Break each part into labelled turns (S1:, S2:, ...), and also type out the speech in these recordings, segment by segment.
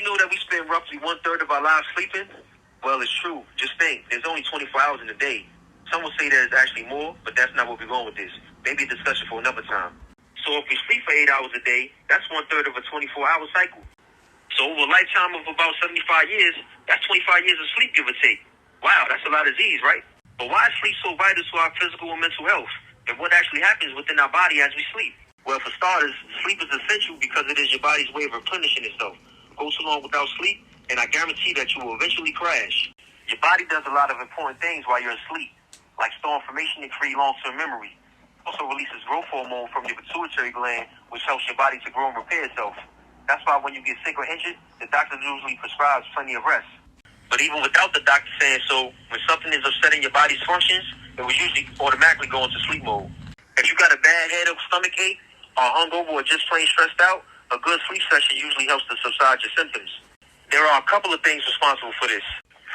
S1: know that we spend roughly 1/3 of our lives sleeping? Well, it's true. Just think, there's only 24 hours in a day. Some will say there's actually more, but that's not where we're going with this. Maybe a discussion for another time. So if we sleep for 8 hours a day, that's 1/3 of a 24-hour cycle. So over a lifetime of about 75 years, that's 25 years of sleep, give or take. Wow, that's a lot of Z's, right? But why is sleep so vital to our physical and mental health? And what actually happens within our body as we sleep? Well, for starters, sleep is essential because it is your body's way of replenishing itself. Go too long without sleep, and I guarantee that you will eventually crash. Your body does a lot of important things while you're asleep, like store information and create long-term memory. It also releases growth hormone from your pituitary gland, which helps your body to grow and repair itself. That's why when you get sick or injured, the doctor usually prescribes plenty of rest. But even without the doctor saying so, when something is upsetting your body's functions, it will usually automatically go into sleep mode. If you got a bad head or stomach ache, or hungover, or just plain stressed out, a good sleep session usually helps to subside your symptoms. There are a couple of things responsible for this.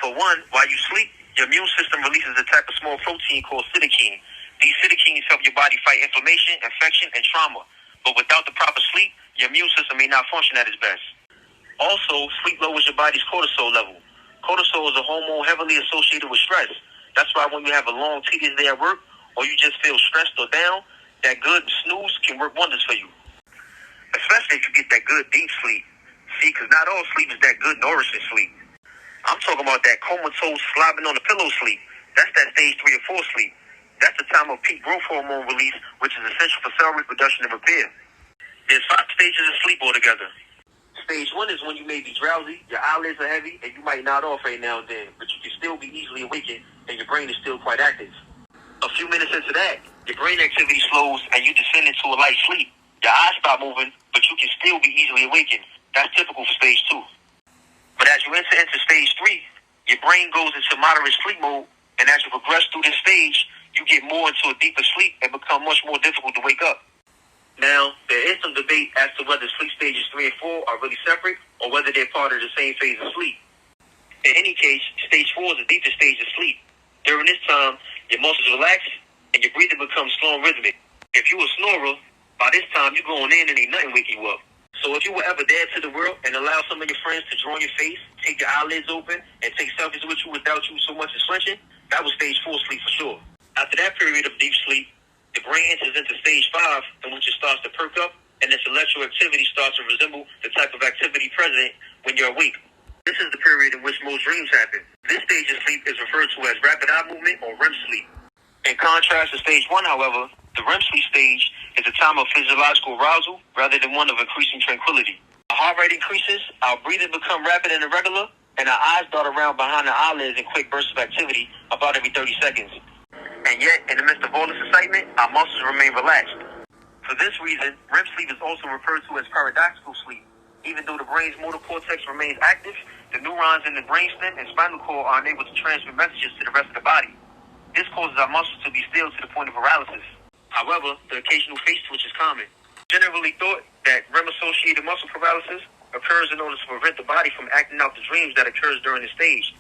S1: For one, while you sleep, your immune system releases a type of small protein called cytokine. These cytokines help your body fight inflammation, infection, and trauma. But without the proper sleep, your immune system may not function at its best. Also, sleep lowers your body's cortisol level. Cortisol is a hormone heavily associated with stress. That's why when you have a long, tedious day at work, or you just feel stressed or down, that good snooze can work wonders for you. Especially if you get that good deep sleep. See, because not all sleep is that good nourishing sleep. I'm talking about that comatose, slobbing on the pillow sleep. That's that stage 3 or 4 sleep. That's the time of peak growth hormone release, which is essential for cell reproduction and repair. There's 5 stages of sleep altogether. Stage 1 is when you may be drowsy, your eyelids are heavy, and you might nod off every now and then, but you can still be easily awakened, and your brain is still quite active. A few minutes into that, your brain activity slows, and you descend into a light sleep. Your eyes stop moving, but you can still be easily awakened. That's typical for stage 2. But as you enter into stage 3, your brain goes into moderate sleep mode, and as you progress through this stage, you get more into a deeper sleep and become much more difficult to wake up. Now, there is some debate as to whether sleep stages 3 and 4 are really separate or whether they're part of the same phase of sleep. In any case, stage 4 is the deepest stage of sleep. During this time, your muscles relax and your breathing becomes slow and rhythmic. If you a snorer, by this time you're going in and ain't nothing waking you up. So if you were ever dead to the world and allow some of your friends to draw on your face, take your eyelids open, and take selfies with you without you so much as flinching, that was stage 4 sleep for sure. After that period of deep sleep, the brain enters into stage 5, in which it starts to perk up, and its electrical activity starts to resemble the type of activity present when you're awake. This is the period in which most dreams happen. This stage of sleep is referred to as rapid eye movement or REM sleep. In contrast to stage 1, however, the REM sleep stage is a time of physiological arousal rather than one of increasing tranquility. Our heart rate increases, our breathing becomes rapid and irregular, and our eyes dart around behind the eyelids in quick bursts of activity about every 30 seconds. And yet, in the midst of all this excitement, our muscles remain relaxed. For this reason, REM sleep is also referred to as paradoxical sleep. Even though the brain's motor cortex remains active, the neurons in the brainstem and spinal cord are unable to transmit messages to the rest of the body. This causes our muscles to be still to the point of paralysis. However, the occasional face twitch is common. Generally thought that REM-associated muscle paralysis occurs in order to prevent the body from acting out the dreams that occurs during the stage,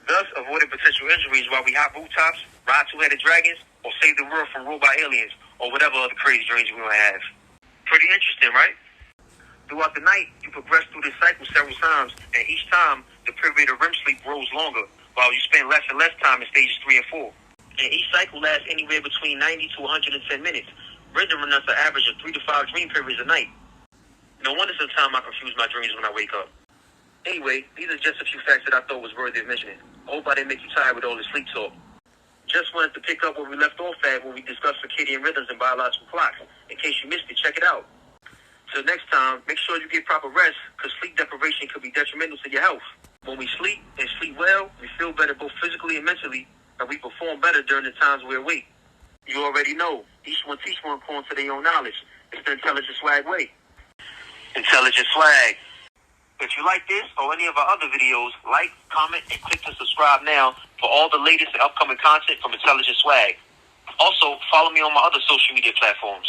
S1: thus avoiding potential injuries while we hop rooftops, ride two-headed dragons, or save the world from robot aliens, or whatever other crazy dreams we might have. Pretty interesting, right? Throughout the night, you progress through this cycle several times, and each time, the period of REM sleep grows longer, while you spend less and less time in stages 3 and 4. And each cycle lasts anywhere between 90 to 110 minutes, rendering us an average of 3 to 5 dream periods a night. No wonder sometimes I confuse my dreams when I wake up. Anyway, these are just a few facts that I thought was worthy of mentioning. I hope I didn't make you tired with all this sleep talk. Just wanted to pick up where we left off at when we discussed circadian rhythms and biological clocks. In case you missed it, check it out. Till next time, make sure you get proper rest, because sleep deprivation could be detrimental to your health. When we sleep and sleep well, we feel better both physically and mentally, and we perform better during the times we're awake. You already know, each one teach one according to their own knowledge. It's the Intelligent Swag way. Intelligent Swag. If you like this or any of our other videos, like, comment, and click to subscribe now for all the latest and upcoming content from Intelligent Swag. Also, follow me on my other social media platforms.